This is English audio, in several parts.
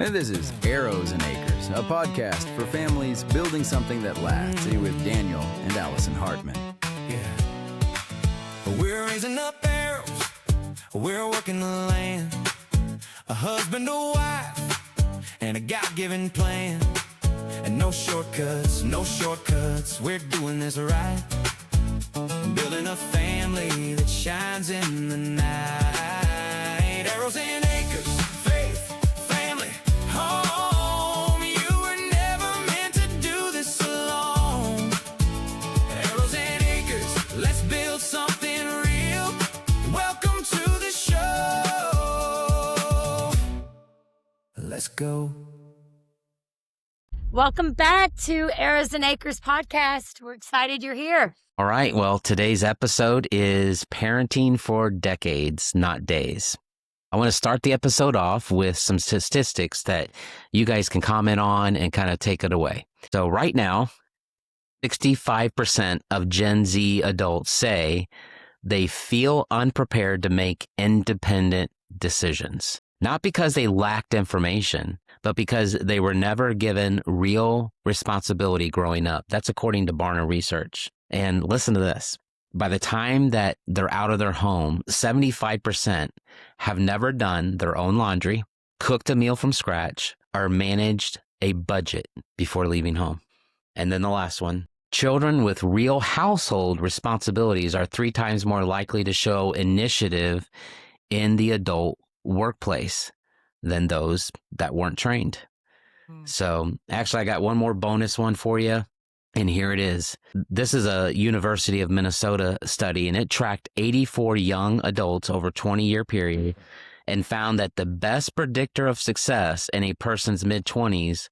And this is Arrows and Acres, a podcast for families building something that lasts, with Daniel and Allison Hartman. Yeah. We're raising up arrows, we're working the land, a husband, a wife, and a God-given plan. And no shortcuts, we're doing this right. Building a family that shines in the night. Arrows and acres, faith, family, home. You were never meant to do this alone. Arrows and acres, let's build something real. Welcome to the show. Let's go. Welcome back to Arrows and Acres podcast. We're excited you're here. All right. Well, today's episode is parenting for decades, not days. I want to start the episode off with some statistics that you guys can comment on and kind of take it away. So right now, 65% of Gen Z adults say they feel unprepared to make independent decisions. Not because they lacked information, but because they were never given real responsibility growing up. That's according to Barna Research. And listen to this. By the time that they're out of their home, 75% have never done their own laundry, cooked a meal from scratch, or managed a budget before leaving home. And then the last one. Children with real household responsibilities are 3 times more likely to show initiative in the adult workplace than those that weren't trained. So actually, I got one more bonus one for you. And here it is. This is a University of Minnesota study, and it tracked 84 young adults over a 20-year period and found that the best predictor of success in a person's mid-20s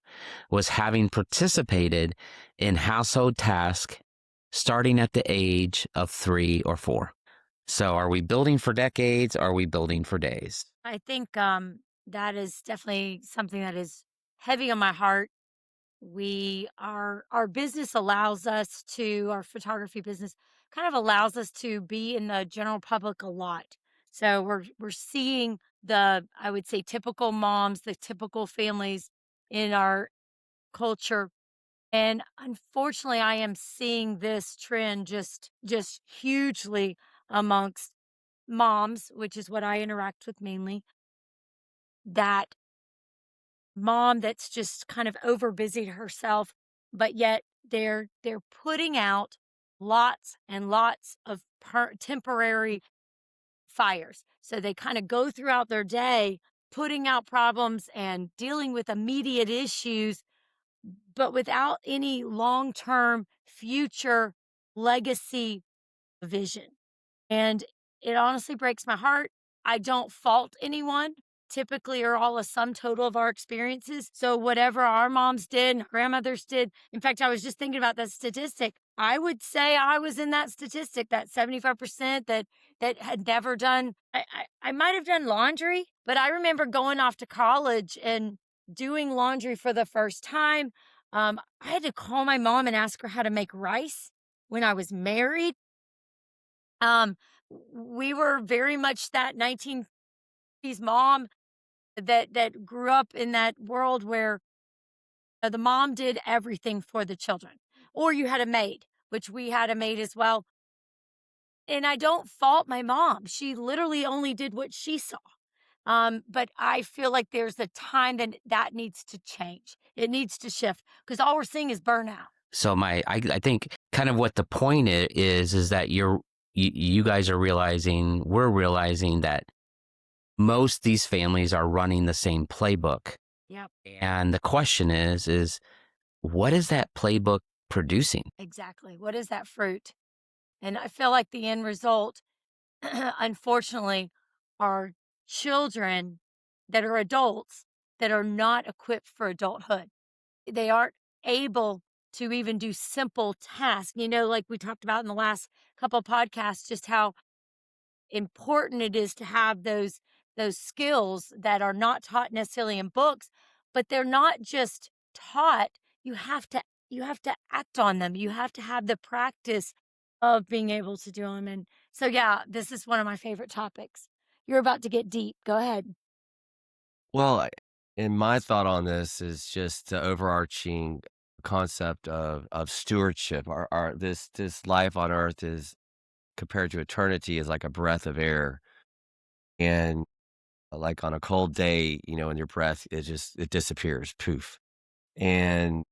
was having participated in household tasks starting at the age of 3 or 4. So are we building for decades? Or are we building for days? I think that is definitely something that is heavy on my heart. Our business allows us to, our photography business kind of allows us to be in the general public a lot. So we're seeing I would say, typical moms, the typical families in our culture. And unfortunately, I am seeing this trend just hugely amongst moms, which is what I interact with mainly, that mom that's just kind of over-busied herself, but yet they're putting out lots and lots of temporary fires. So they kind of go throughout their day putting out problems and dealing with immediate issues, but without any long-term future legacy vision. And it honestly breaks my heart. I don't fault anyone. Typically are all a sum total of our experiences. So whatever our moms did and grandmothers did. In fact, I was just thinking about that statistic. I would say I was in that statistic, that 75% that had never done. I might have done laundry, but I remember going off to college and doing laundry for the first time. I had to call my mom and ask her how to make rice when I was married. We were very much that 1950s mom that grew up in that world where the mom did everything for the children, or you had a maid, which we had a maid as well. And I don't fault my mom. She literally only did what she saw. But I feel like there's a time that needs to change. It needs to shift because all we're seeing is burnout. So I think kind of what the point is that you guys are realizing, we're realizing that most these families are running the same playbook. Yep. And the question is what is that playbook producing? Exactly. What is that fruit? And I feel like the end result, unfortunately, are children that are adults that are not equipped for adulthood. They aren't able to even do simple tasks. Like we talked about in the last couple of podcasts, just how important it is to have those skills that are not taught necessarily in books, but they're not just taught. You have to act on them. You have to have the practice of being able to do them. And so, yeah, this is one of my favorite topics. You're about to get deep. Go ahead. Well, And my thought on this is just the overarching concept of stewardship. Our this life on earth is compared to eternity is like a breath of air. And like on a cold day, when your breath it disappears, poof. And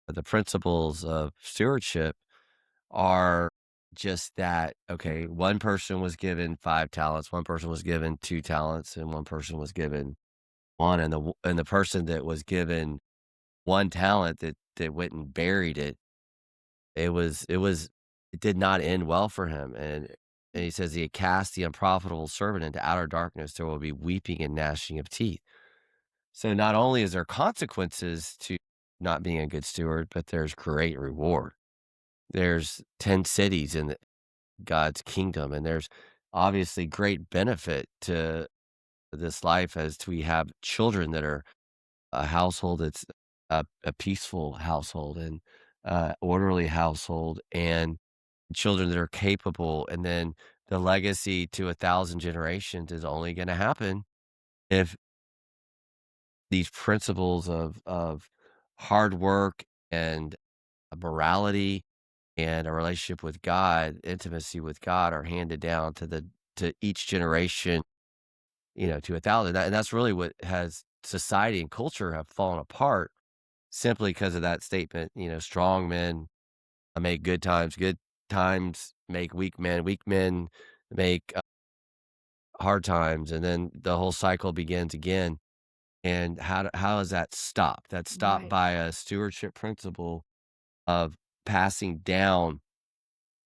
the principles of stewardship are just that, okay, one person was given 5 talents, one person was given 2 talents, and one person was given one. And the person that was given 1 talent that went and buried it, it did not end well for him. And he says he cast the unprofitable servant into outer darkness. There will be weeping and gnashing of teeth. So not only is there consequences to not being a good steward, but there's great reward. There's 10 cities in God's kingdom, and there's obviously great benefit to this life as we have children that are a household that's a peaceful household and orderly household, and children that are capable. And then the legacy to 1,000 generations is only going to happen if these principles of hard work and morality and a relationship with God, intimacy with God, are handed down to each generation, to 1,000. And that's really what has society and culture have fallen apart simply because of that statement. Strong men make good times make weak men make hard times, and then the whole cycle begins again. And how is that stopped? That's stopped Right. by a stewardship principle of passing down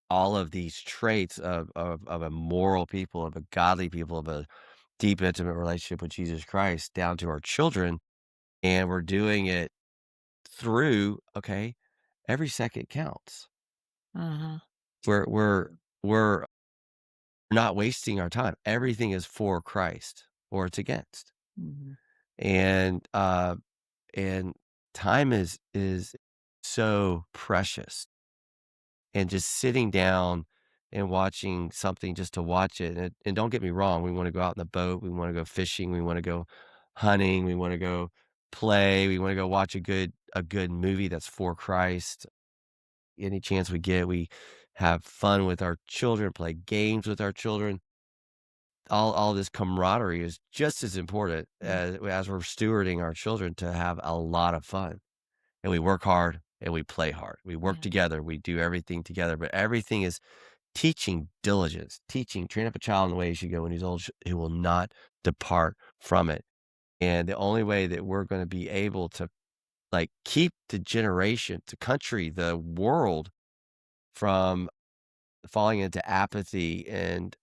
all of these traits of a moral people, of a godly people, of a deep, intimate relationship with Jesus Christ down to our children. And we're doing it through, okay, every second counts. Uh-huh. We're not wasting our time. Everything is for Christ or it's against. Mhm. And and time is so precious. And just sitting down and watching something just to watch it. And don't get me wrong, we want to go out in the boat, we want to go fishing, we want to go hunting, we want to go play, we want to go watch a good movie that's for Christ. Any chance we get, we have fun with our children, play games with our children. All this camaraderie is just as important as we're stewarding our children to have a lot of fun. And we work hard and we play hard. We work Yeah. together, we do everything together, but everything is teaching diligence, train up a child in the way he should go when he's old, he will not depart from it. And the only way that we're going to be able to keep the generation, the country, the world from falling into apathy and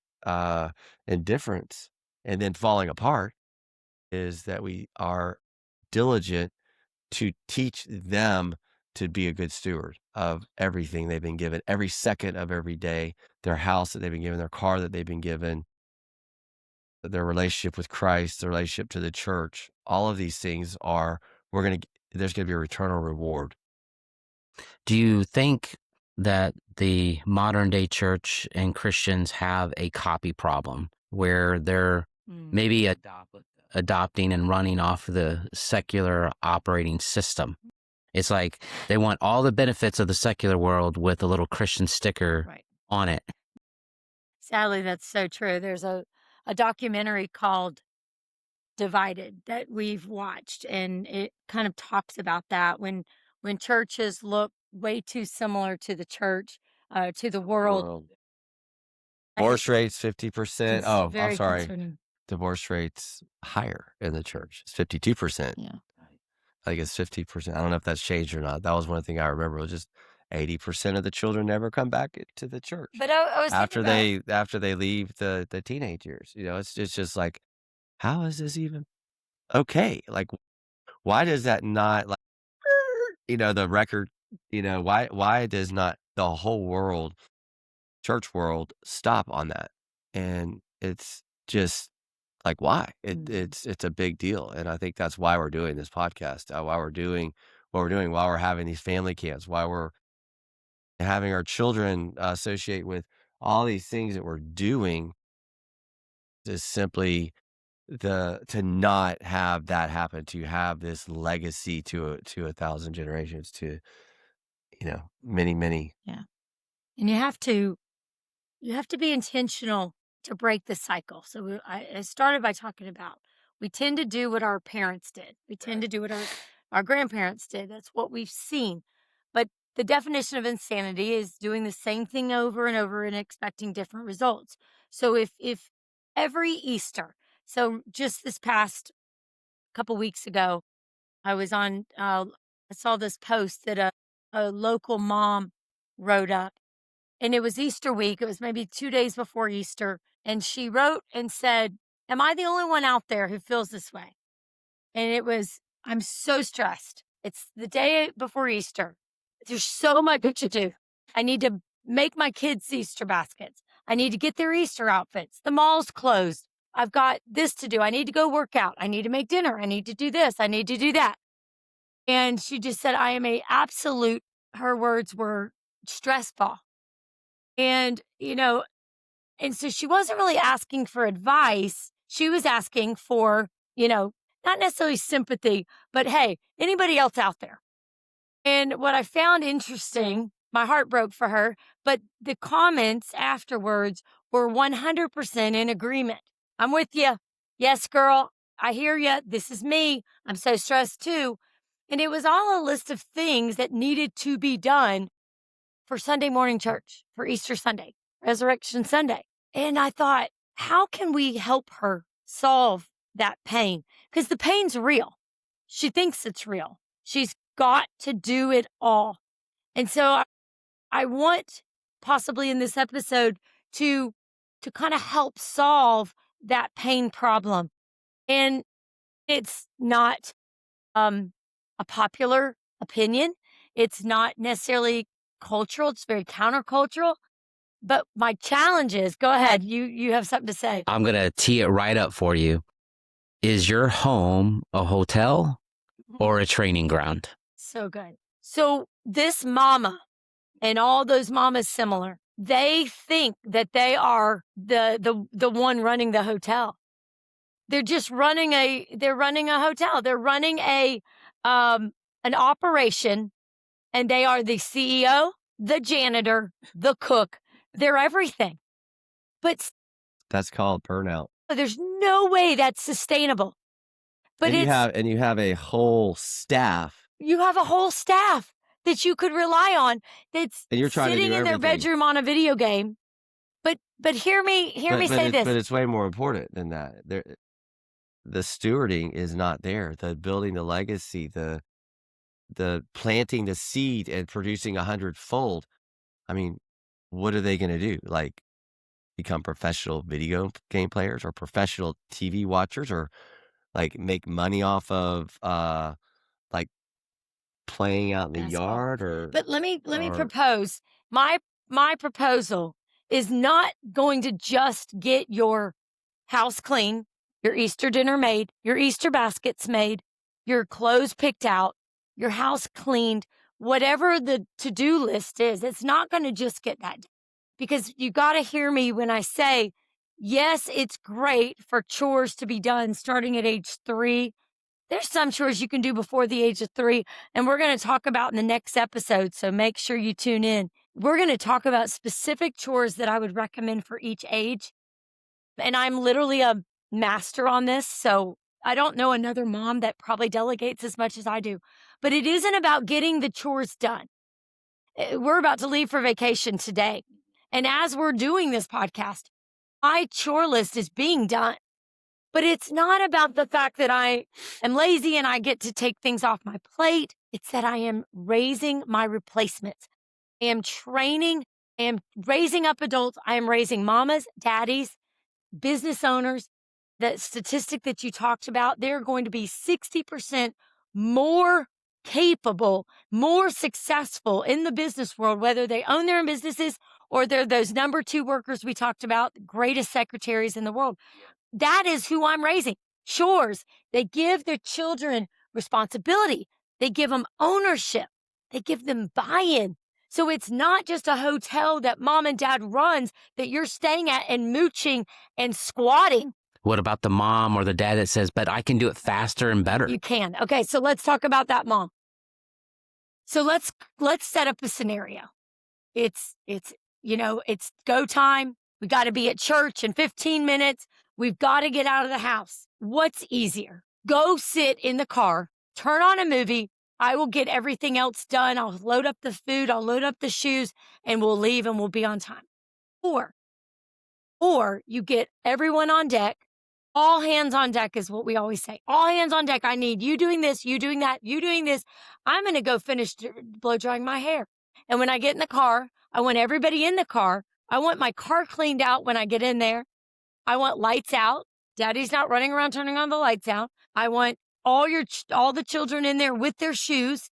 indifference and then falling apart is that we are diligent to teach them to be a good steward of everything they've been given, every second of every day, their house that they've been given, their car that they've been given, their relationship with Christ, their relationship to the church. All of these things there's going to be a eternal reward. Do you think that the modern day church and Christians have a copy problem where they're maybe adopting and running off the secular operating system? It's like they want all the benefits of the secular world with a little Christian sticker Right. on it. Sadly, that's so true. There's a documentary called Divided that we've watched, and it kind of talks about that when churches look way too similar to the church, to the world. World. uh, Divorce rates 50%. It's Oh, I'm very sorry. concerning. Divorce rates higher in the church. It's 52%. Yeah. I think it's 50%. I don't know if that's changed or not. That was one thing I remember. It was just 80% of the children never come back to the church But I was after thinking about, after they leave the teenage years. It's just like, how is this even okay? Like, why does that not the record? Why does not the whole world, church world, stop on that? And it's just like, why? It's a big deal, and I think that's why we're doing this podcast, why we're doing what we're doing, why we're having these family camps, why we're having our children associate with all these things that we're doing is simply to not have that happen, to have this legacy to 1,000 generations, to many. Yeah. And you have to be intentional to break the cycle. So I started by talking about we tend to do what our parents did. We tend to do what our grandparents did. That's what we've seen. But the definition of insanity is doing the same thing over and over and expecting different results. So if every Easter, so just this past couple weeks ago, I saw this post that a local mom wrote up, and it was Easter week. It was maybe 2 days before Easter. And she wrote and said, "Am I the only one out there who feels this way?" And it was, "I'm so stressed. It's the day before Easter. There's so much to do. I need to make my kids Easter baskets. I need to get their Easter outfits. The mall's closed. I've got this to do. I need to go work out. I need to make dinner. I need to do this. I need to do that." And she just said, "I am a absolute," her words were, "stress ball." And, and so she wasn't really asking for advice. She was asking for, not necessarily sympathy, but hey, anybody else out there? And what I found interesting, my heart broke for her, but the comments afterwards were 100% in agreement. "I'm with you. Yes, girl. I hear you. This is me. I'm so stressed too." And it was all a list of things that needed to be done for Sunday morning church, for Easter Sunday, Resurrection Sunday. And I thought, how can we help her solve that pain? Because the pain's real. She thinks it's real. She's got to do it all. And so I want, possibly in this episode, to kind of help solve that pain problem. And it's not a popular opinion. It's not necessarily cultural. It's very countercultural. But my challenge is, go ahead. You have something to say. I'm going to tee it right up for you. Is your home a hotel or a training ground? So good. So this mama and all those mamas similar, they think that they are the one running the hotel. They're just running a hotel. They're running an operation, and they are the CEO, the janitor, the cook. They're everything. But That's called burnout. there's no way that's sustainable. But And you have a whole staff, you have a whole staff that you could rely on that's and you're trying to sitting do in their everything. bedroom on a video game. But hear me say this. But it's way more important than that. The stewarding is not there. The building the legacy, the planting the seed and producing 100-fold. I mean, what are they going to do? Like, become professional video game players or professional TV watchers, or like make money off of like playing out in the Basketball. yard? Or But let me or- propose. My proposal is not going to just get your house clean, your Easter dinner made, your Easter baskets made, your clothes picked out, your house cleaned, whatever the to-do list is. It's not going to just get that done. Because you got to hear me when I say, yes, it's great for chores to be done starting at age 3. There's some chores you can do before the age of 3, and we're going to talk about in the next episode, so make sure you tune in. We're going to talk about specific chores that I would recommend for each age, and I'm literally a master on this, so I don't know another mom that probably delegates as much as I do. But it isn't about getting the chores done. We're about to leave for vacation today, and as we're doing this podcast, my chore list is being done. But it's not about the fact that I am lazy and I get to take things off my plate. It's that I am raising my replacements. I am training, I am raising up adults. I am raising mamas, daddies, business owners. The statistic that you talked about, they're going to be 60% more capable, more successful in the business world, whether they own their own businesses or they're those number 2 workers we talked about, the greatest secretaries in the world. That is who I'm raising. Chores. They give their children responsibility. They give them ownership. They give them buy-in. So it's not just a hotel that mom and dad runs that you're staying at and mooching and squatting. What about the mom or the dad that says, but I can do it faster and better? You can. Okay, so let's talk about that mom. So let's set up a scenario. It's it's go time. We got to be at church in 15 minutes. We've got to get out of the house. What's easier? Go sit in the car, turn on a movie. I will get everything else done. I'll load up the food, I'll load up the shoes, and we'll leave and we'll be on time. Or you get everyone on deck. All hands on deck is what we always say. All hands on deck. I need you doing this, you doing that, you doing this. I'm going to go finish blow drying my hair. And when I get in the car, I want everybody in the car. I want my car cleaned out when I get in there. I want lights out. Daddy's not running around turning on the lights out. I want all the children in there with their shoes.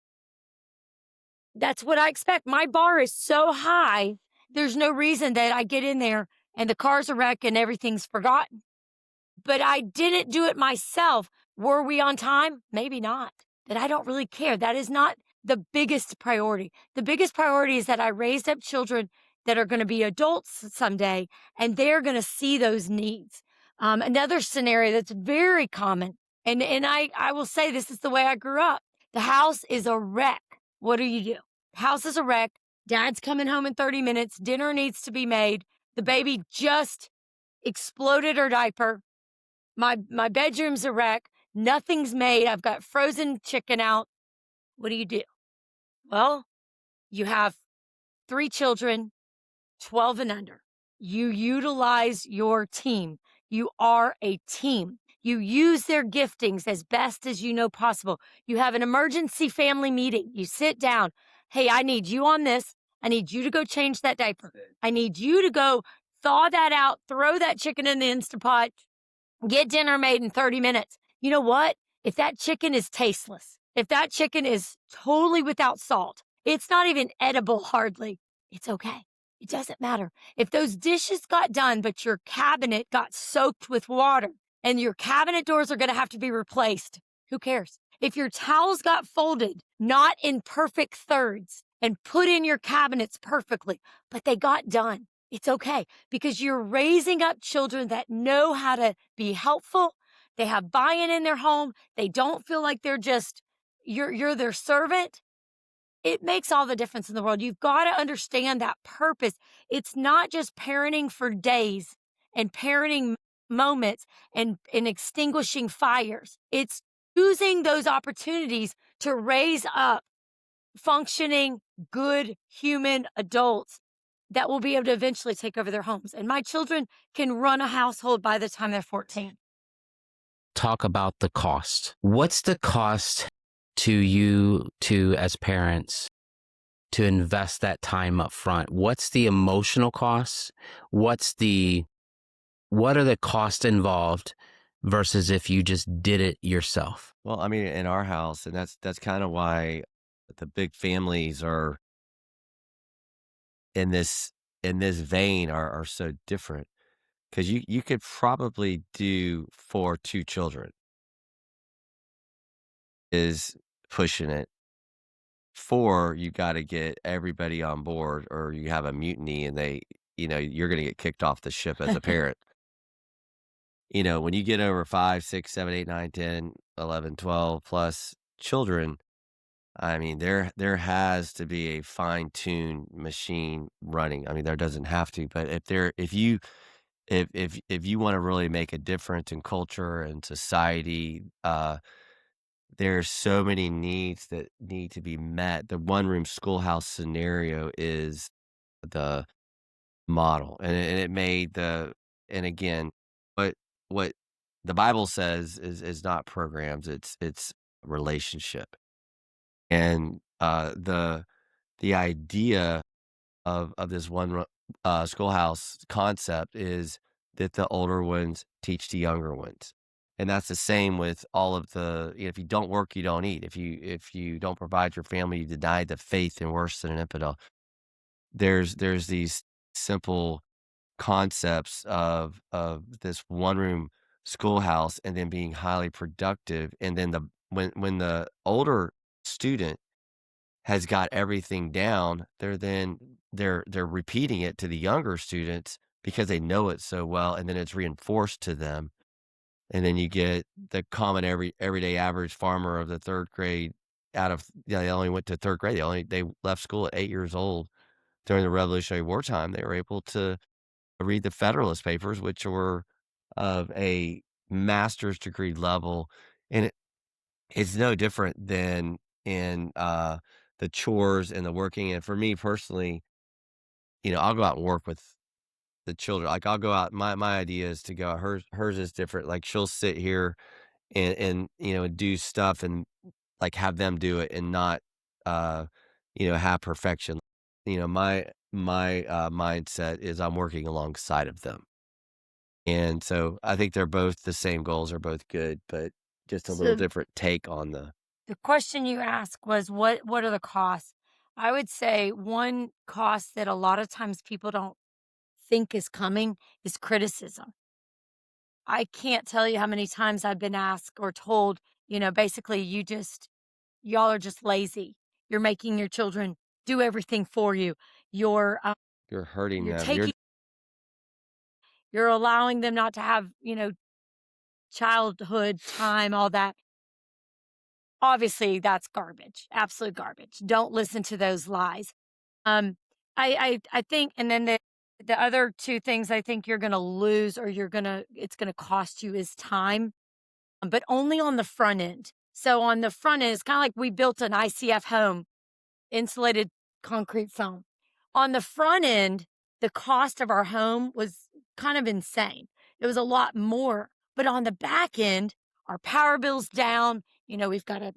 That's what I expect. My bar is so high. There's no reason that I get in there and the car's a wreck and everything's forgotten. But I didn't do it myself. Were we on time? Maybe not. But I don't really care. That is not the biggest priority. The biggest priority is that I raised up children that are going to be adults someday, and they're going to see those needs. Another scenario that's very common, and I will say this is the way I grew up. The house is a wreck. What do? House is a wreck. Dad's coming home in 30 minutes. Dinner needs to be made. The baby just exploded her diaper. My bedroom's a wreck. Nothing's made. I've got frozen chicken out. What do? Well, you have 3 children, 12 and under. You utilize your team. You are a team. You use their giftings as best as you know possible. You have an emergency family meeting. You sit down. Hey, I need you on this. I need you to go change that diaper. I need you to go thaw that out, throw that chicken in the Instapot, get dinner made in 30 minutes. You know what? If that chicken is tasteless, if that chicken is totally without salt, it's not even edible hardly, it's okay. It doesn't matter. If those dishes got done, but your cabinet got soaked with water and your cabinet doors are going to have to be replaced, who cares? If your towels got folded, not in perfect thirds and put in your cabinets perfectly, but they got done, it's okay, because you're raising up children that know how to be helpful. They have buy-in in their home. They don't feel like they're just, you're their servant. It makes all the difference in the world. You've got to understand that purpose. It's not just parenting for days and parenting moments and extinguishing fires. It's using those opportunities to raise up functioning, good human adults that will be able to eventually take over their homes. And my children can run a household by the time they're 14. Talk about the cost. What's the cost to you as parents to invest that time up front? What's the emotional costs? What are the costs involved versus if you just did it yourself? Well, I mean, in our house, and that's kind of why the big families are in this vein are so different, because you could probably do for 2 children is pushing it. 4, you got to get everybody on board, or you have a mutiny and you're going to get kicked off the ship as a parent. When you get over 5, 6, 7, 8, 9, 10, 11, 12 plus children, I mean, there has to be a fine-tuned machine running. I mean, there doesn't have to, but if you want to really make a difference in culture and society, there's so many needs that need to be met. The one-room schoolhouse scenario is the model, and it made and again, what the Bible says is not programs; it's relationship. And the idea of this schoolhouse concept is that the older ones teach the younger ones, and that's the same with all of if you don't work, you don't eat. If you don't provide your family, you deny the faith, and worse than an infidel. There's these simple concepts of this one room schoolhouse, and then being highly productive, and then when the older student has got everything down, they're repeating it to the younger students because they know it so well, and then it's reinforced to them. And then you get the common everyday average farmer of the third grade they only went to third grade. They left school at 8 years old during the Revolutionary War time. They were able to read the Federalist Papers, which were of a master's degree level. And it's no different than in the chores and the working. And for me personally, I'll go out and work with the children. Like I'll go out. My idea is to go out. Hers is different. Like she'll sit here and do stuff and like have them do it and not have perfection. My mindset is I'm working alongside of them. And so I think they're both the same goals are both good, but just a little So different take on the the question you asked was what are the costs? I would say one cost that a lot of times people don't think is coming is criticism. I can't tell you how many times I've been asked or told, basically y'all are just lazy. You're making your children do everything for you. You're you're hurting you're them. taking you're allowing them not to have, childhood time, all that. Obviously, that's garbage. Absolute garbage. Don't listen to those lies. I think, and then the other two things I think you're going to lose or it's going to cost you is time, but only on the front end. So on the front end, it's kind of like we built an ICF home, insulated concrete foam. On the front end, the cost of our home was kind of insane. It was a lot more. But on the back end, our power bill's down. We've got a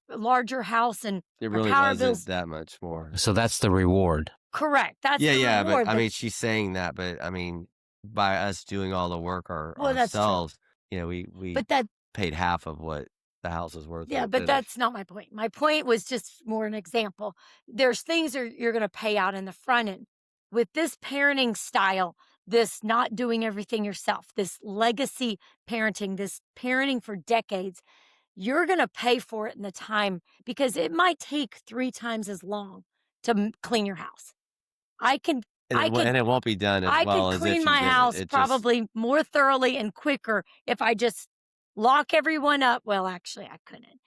larger house and It our really power wasn't bills. that much more. So that's the reward. Correct. That's Yeah, the yeah, but reward. I mean, she's saying that, but I mean, by us doing all the work Well, that's true. ourselves, we But that, paid half of what the house is worth yeah, to but finish. that's not my point. My point was just more an example. There's things you're going to pay out in the front end. With this parenting style, this not doing everything yourself, this legacy parenting, this parenting for decades, you're going to pay for it in the time because it might take 3 times as long to clean your house. I can I could And it won't be done as I could well as if clean you my did it. house It just probably more thoroughly and quicker if I just lock everyone up. Well, actually, I couldn't.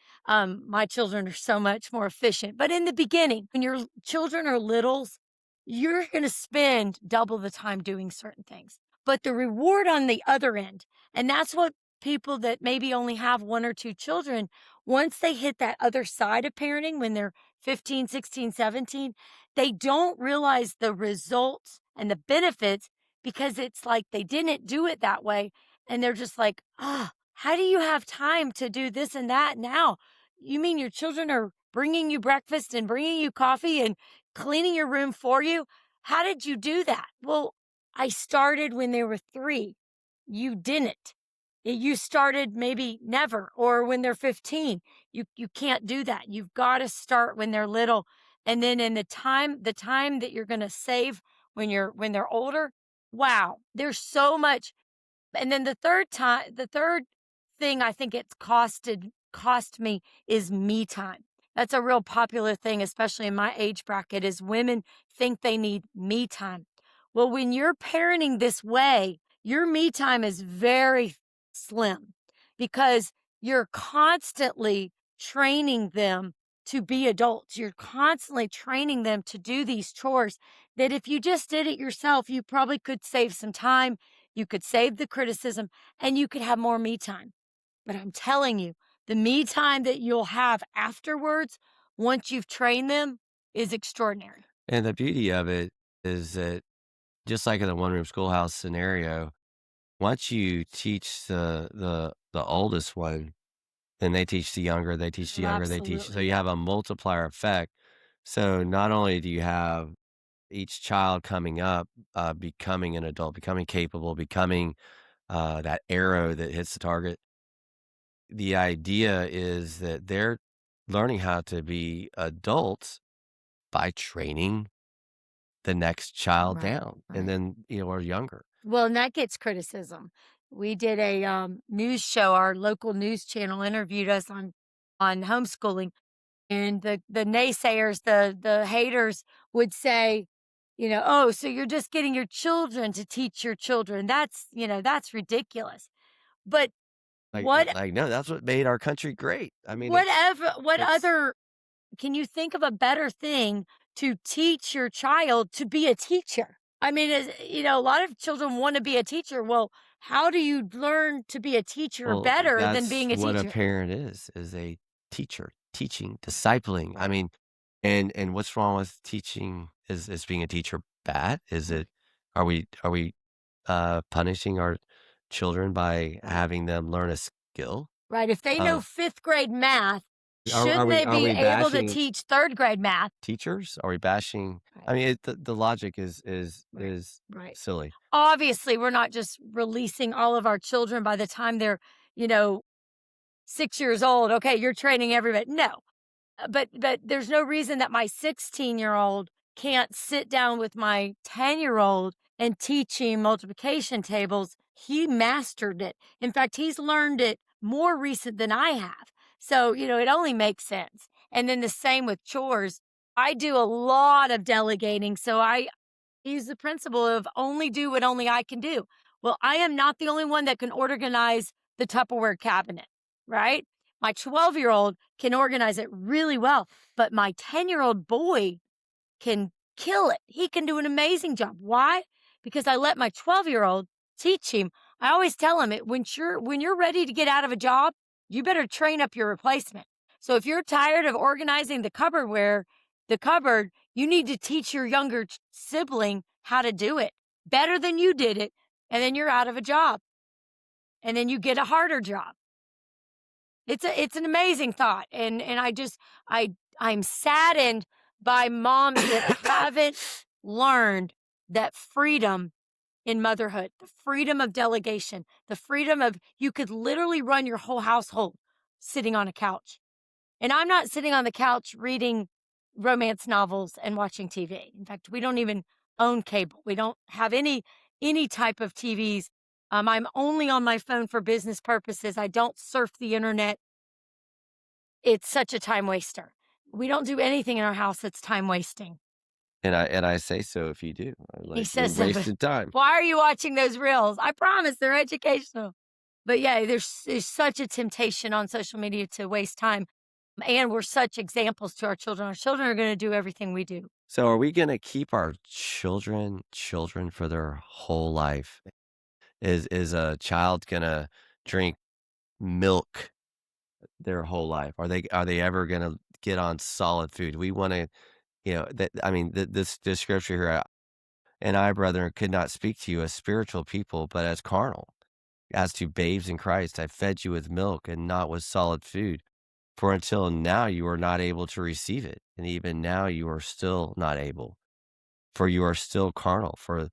My children are so much more efficient. But in the beginning, when your children are littles, you're going to spend double the time doing certain things. But the reward on the other end, and that's what people that maybe only have 1 or 2 children, once they hit that other side of parenting, when they're 15, 16, 17, they don't realize the results and the benefits because it's like they didn't do it that way. And they're just like, how do you have time to do this and that now? You mean your children are bringing you breakfast and bringing you coffee and cleaning your room for you? How did you do that? Well, I started when they were 3. You didn't. You started maybe never or when they're 15. You can't do that. You've got to start when they're little. And then in the time that you're going to save when they're older, wow, there's so much. And then the third thing I think it's cost me is me time. That's a real popular thing, especially in my age bracket, is women think they need me time. Well, when you're parenting this way, your me time is very slim because you're constantly training them to be adults. You're constantly training them to do these chores that if you just did it yourself, you probably could save some time. You could save the criticism and you could have more me time. But I'm telling you, the me time that you'll have afterwards, once you've trained them, is extraordinary. and the beauty of it is that just like in the one-room schoolhouse scenario, once you teach the oldest one, then they teach the younger, they teach the younger, they teach. So Absolutely. you have a multiplier effect. So not only do you have each child coming up, becoming an adult, becoming capable, becoming that arrow that hits the target. The idea is that they're learning how to be adults by training the next child Right, down, and right. then or younger. Well, and that gets criticism. We did a news show. Our local news channel interviewed us on homeschooling, and the naysayers, the haters would say, oh, so you're just getting your children to teach your children. That's ridiculous. But What No, that's what made our country great. I mean, whatever what it's other can you think of a better thing to teach your child to be a teacher? I mean, a lot of children want to be a teacher. Well, how do you learn to be a teacher well, better than that's being a what a teacher? parent is a teacher, teaching, discipling. I mean, and what's wrong with teaching? Is being a teacher bad? Is it? Are we punishing our children by having them learn a skill? Right. If they know Uh, 5th grade math, are shouldn't we they are be we able to bashing teach 3rd grade math? teachers? Are we bashing? I Right. mean, the logic is Right. Right. silly. Obviously, we're not just releasing all of our children by the time they're, you know, 6 years old. Okay, you're training everybody. No. But there's no reason that my 16-year-old can't sit down with my 10-year-old and teach him multiplication tables. He mastered it. In fact, he's learned it more recent than I have. So, it only makes sense. And then the same with chores. I do a lot of delegating. So I use the principle of only do what only I can do. Well, I am not the only one that can organize the Tupperware cabinet, right? My 12-year-old can organize it really well, but my 10-year-old boy can kill it. He can do an amazing job. Why? Because I let my 12-year-old teach him. I always tell him when you're ready to get out of a job, you better train up your replacement. So if you're tired of organizing the cupboard, you need to teach your younger sibling how to do it better than you did it, and then you're out of a job. And then you get a harder job. It's an amazing thought. And I'm saddened by moms that haven't learned that freedom in motherhood, the freedom of delegation, the freedom of you could literally run your whole household sitting on a couch. And I'm not sitting on the couch reading romance novels and watching TV. In fact, we don't even own cable. We don't have any type of TVs. I'm only on my phone for business purposes. I don't surf the internet. It's such a time waster. We don't do anything in our house that's time wasting. And I say so if you do. He You're says so, but wasting time. why are you watching those reels? I promise they're educational. But yeah, there's such a temptation on social media to waste time. And we're such examples to our children. Our children are going to do everything we do. So are we going to keep our children for their whole life? Is a child going to drink milk their whole life? Are they ever going to get on solid food? We want to, this scripture here, and I, brethren, could not speak to you as spiritual people, but as carnal. As to babes in Christ, I fed you with milk and not with solid food. For until now you are not able to receive it, and even now you are still not able. For you are still carnal. For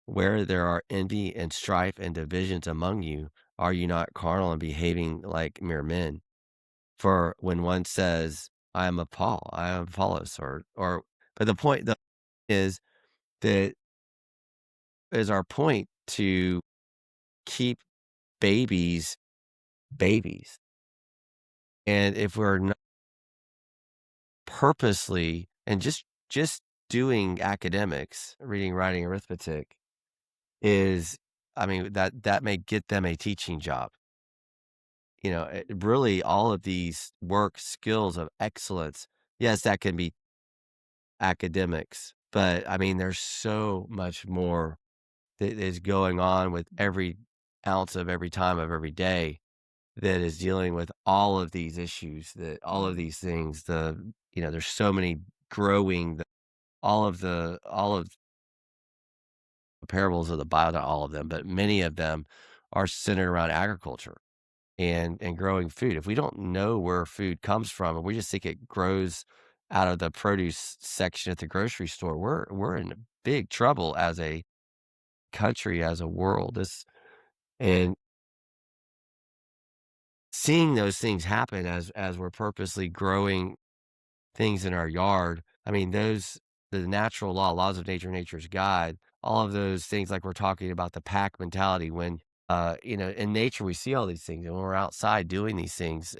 where there are envy and strife and divisions among you, are you not carnal and behaving like mere men? For when one says, I am of Paul, I am Apollos, but the point is that is our point to keep babies. And if we're not purposely and just doing academics, reading, writing, arithmetic that may get them a teaching job. Really all of these work skills of excellence, yes, that can be academics, but there's so much more that is going on with every ounce of every time of every day that is dealing with all of these issues, that all of these things, there's so many growing, all of the parables of the Bible, not all of them, but many of them are centered around agriculture and growing food. If we don't know where food comes from and we just think it grows out of the produce section at the grocery store, we're in big trouble as a country, as a world. And seeing those things happen as we're purposely growing things in our yard. The natural laws of nature, nature's God, all of those things, like we're talking about the pack mentality, when, in nature, we see all these things, and when we're outside doing these things,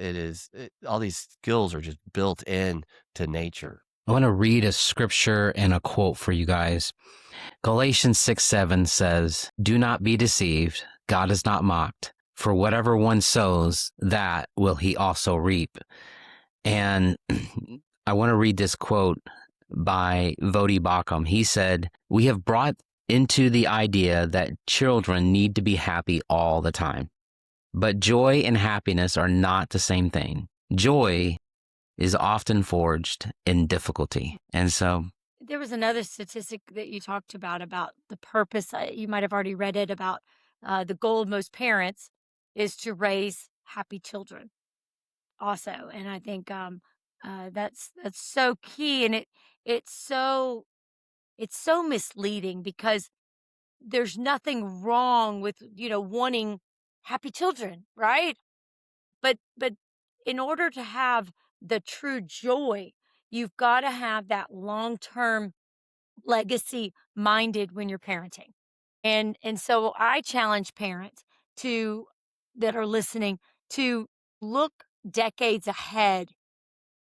all these skills are just built in to nature. I want to read a scripture and a quote for you guys. Galatians 6:7 says, "Do not be deceived. God is not mocked. For whatever one sows, that will he also reap. And I want to read this quote by Vodi Bakum. He said, "We have brought into the idea that children need to be happy all the time. But joy and happiness are not the same thing. Joy is often forged in difficulty." And so There was another statistic that you talked about the purpose. You might have already read it about the goal of most parents is to raise happy children also. And I think that's so key. And it's so misleading because there's nothing wrong with, wanting happy children, right? But in order to have the true joy, you've got to have that long-term legacy minded when you're parenting. And so I challenge parents to that are listening to look decades ahead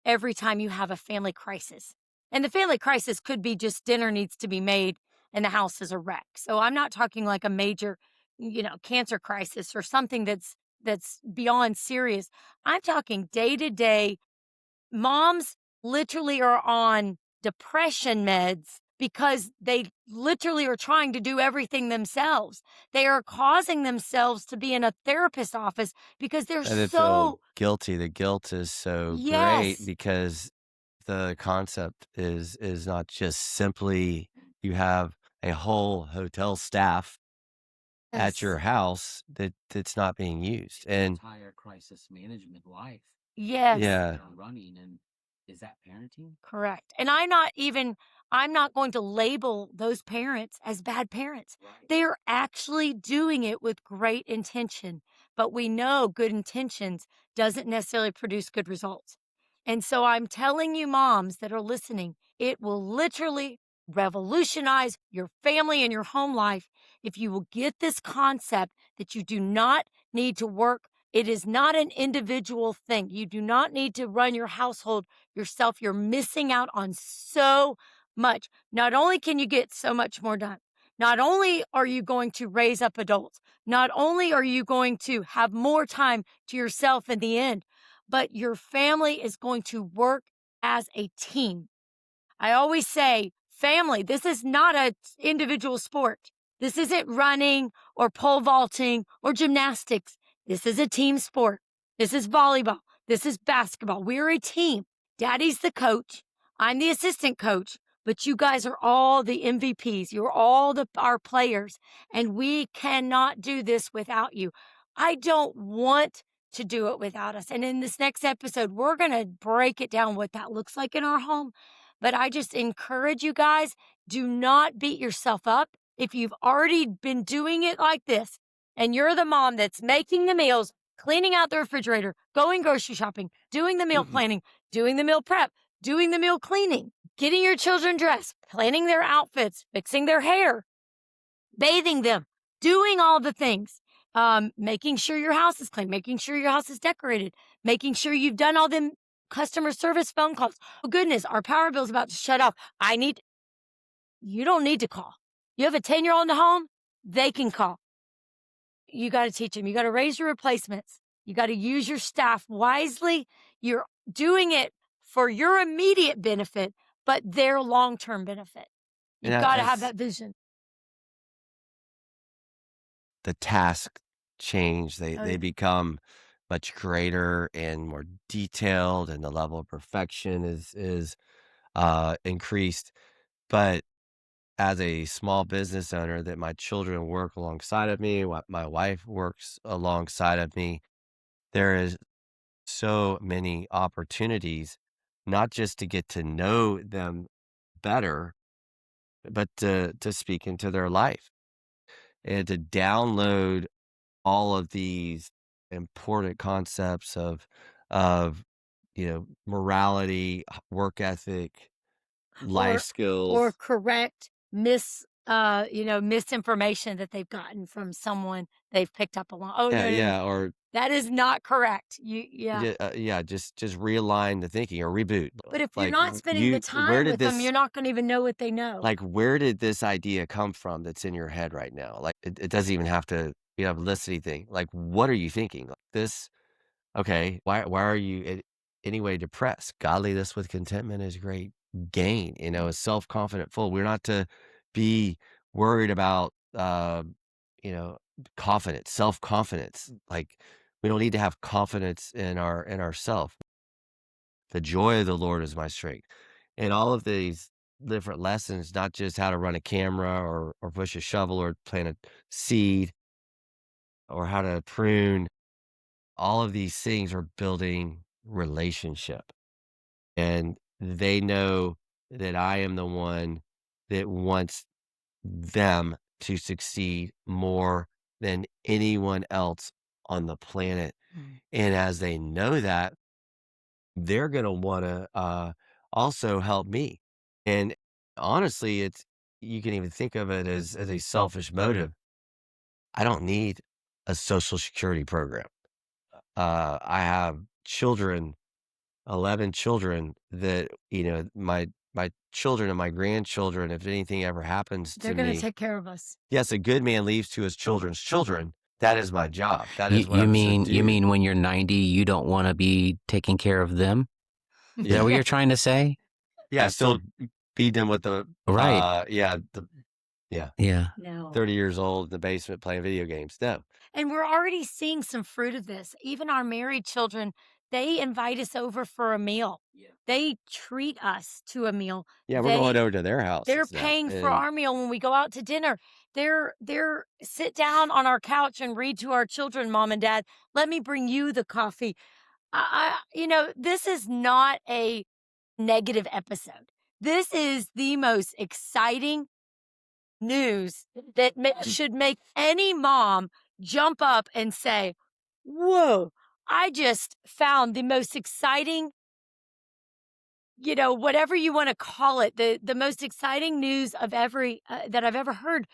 every time you have a family crisis. And the family crisis could be just dinner needs to be made and the house is a wreck. So I'm not talking like a major, cancer crisis or something that's beyond serious. I'm talking day to day. Moms literally are on depression meds because they literally are trying to do everything themselves. They are causing themselves to be in a therapist's office because they're And they so feel guilty. The guilt is so great yes. because the concept is not just simply you have a whole hotel staff at your Yes. house that's not being used. And entire crisis management life Yes. yeah, running, and is that parenting? Correct. And I'm not going to label those parents as bad parents. Right. They are actually doing it with great intention, but we know good intentions doesn't necessarily produce good results. And so I'm telling you, moms that are listening, it will literally revolutionize your family and your home life if you will get this concept that you do not need to work. It is not an individual thing. You do not need to run your household yourself. You're missing out on so much. Not only can you get so much more done, not only are you going to raise up adults, not only are you going to have more time to yourself in the end, but your family is going to work as a team. I always say, family, this is not an individual sport. This isn't running or pole vaulting or gymnastics. This is a team sport. This is volleyball. This is basketball. We're a team. Daddy's the coach. I'm the assistant coach, but you guys are all the MVPs. You're all our players, and we cannot do this without you. I don't want to do it without us. And in this next episode, we're going to break it down what that looks like in our home. But I just encourage you guys, do not beat yourself up. If you've already been doing it like this, and you're the mom that's making the meals, cleaning out the refrigerator, going grocery shopping, doing the meal planning, doing the meal prep, doing the meal cleaning, getting your children dressed, planning their outfits, fixing their hair, bathing them, doing all the things, making sure your house is clean, making sure your house is decorated, making sure you've done all them customer service phone calls. Oh goodness, our power bill's about to shut off. You don't need to call. You have a 10-year-old in the home, they can call. You got to teach them. You got to raise your replacements. You got to use your staff wisely. You're doing it for your immediate benefit, but their long-term benefit. You've and got to have as that vision. the task change, Oh, they yeah. become much greater and more detailed, and the level of perfection is increased. But as a small business owner, that my children work alongside of me, my wife works alongside of me, there is so many opportunities, not just to get to know them better, but to speak into their life and to download all of these important concepts of morality, work ethic, life or or skills. correct misinformation that they've gotten from someone they've picked up along. Oh Yeah, no, yeah, or that is not correct. Yeah. yeah, just realign the thinking or reboot. But if you're Like not spending the where time did with them, this you're not going to even know what they know. like where did this idea come from that's in your head right now? Like it doesn't even have to listening thing. Like, what are you thinking? Like this, okay, why are you anyway depressed? Godliness with contentment is great gain, a self-confident full. We're not to be worried about, you know, confidence, self-confidence. Like, we don't need to have confidence in ourself. The joy of the Lord is my strength. And all of these different lessons, not just how to run a camera or push a shovel or plant a seed or how to prune, all of these things are building relationship. And they know that I am the one that wants them to succeed more than anyone else on the planet. And as they know that, they're going to want to also help me. And honestly, you can even think of it as a selfish motive. I don't need a social security program. I have children, 11 children that, my children and my grandchildren, if anything ever happens They're to going to me, take care of us. yes, a good man leaves to his children's children. That is my job. That You, is what you I'm mean to you do. mean when you're 90, you don't want to be taking care of them? Is that what you're trying to say? Yeah, still feed them with the, Right. yeah, Yeah. No. 30 years old in the basement playing video games. No. And we're already seeing some fruit of this. Even our married children, they invite us over for a meal. They treat us to a meal. Yeah, we're going over to their They're houses now. paying for And our meal when we go out to dinner. They're sit down on our couch and read to our children, mom and dad. Let me bring you the coffee. This is not a negative episode. This is the most exciting news that should make any mom jump up and say, whoa, I just found the most exciting, whatever you want to call it, the most exciting news of that I've ever heard.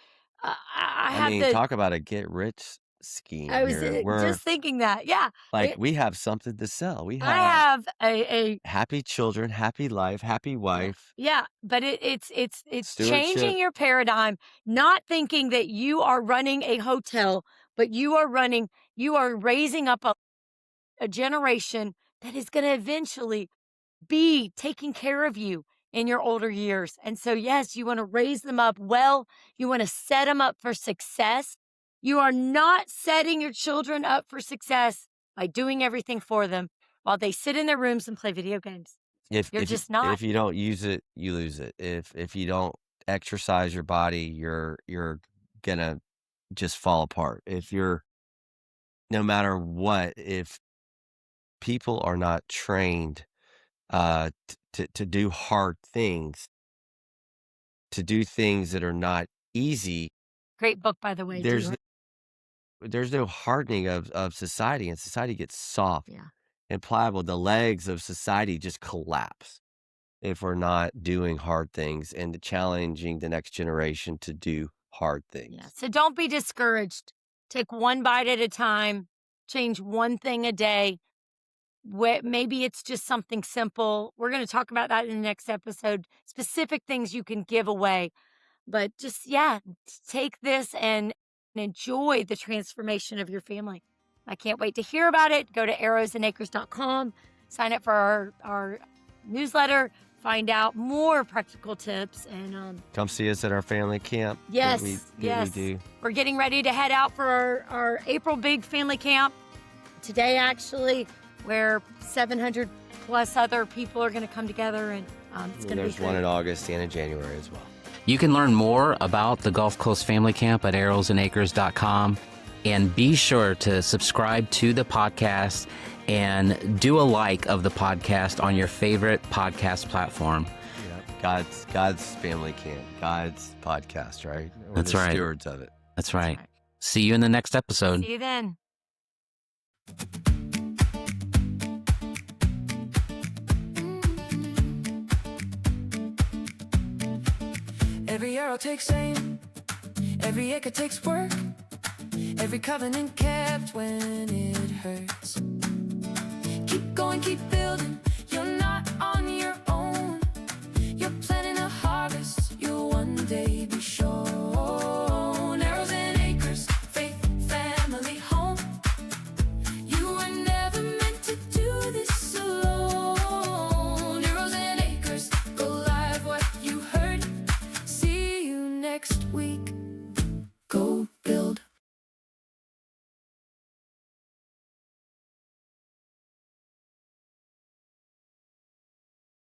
I mean, talk about a get rich scheme I was here. We're just thinking that. Yeah. like, we have something to sell. We I have have a happy children, happy life, happy wife. yeah, but it's changing Stewardship. your paradigm, not thinking that you are running a hotel, but you are raising up a generation that is going to eventually be taking care of you in your older years. And so, yes, you want to raise them up well. You want to set them up for success. You are not setting your children up for success by doing everything for them while they sit in their rooms and play video games. You're just not. If you don't use it, you lose it. If you don't exercise your body, you're gonna just fall apart. No matter what, if people are not trained to do hard things, to do things that are not easy, Great book, by the way. there's no hardening of society, and society gets soft Yeah. and pliable. The legs of society just collapse if we're not doing hard things and challenging the next generation to do hard things. Yeah. So don't be discouraged. Take one bite at a time. Change one thing a day. Maybe it's just something simple. We're going to talk about that in the next episode. Specific things you can give away. But just, take this and enjoy the transformation of your family. I can't wait to hear about it. Go to arrowsandacres.com. Sign up for our newsletter. Find out more practical tips and come see us at our family camp. Yes, that we do. We're getting ready to head out for our April big family camp today, actually, where 700 plus other people are going to come together, and it's going to be There's one in August and in January as well. You can learn more about the Gulf Coast Family Camp at arrowsandacres.com, and be sure to subscribe to the podcast and do a like of the podcast on your favorite podcast platform. Yeah. God's family camp, God's podcast, right? That's We're the right. Stewards of it. That's right. See you in the next episode. See you then. Every arrow takes aim, every acre takes work, every covenant kept when it hurts. Keep going, keep building,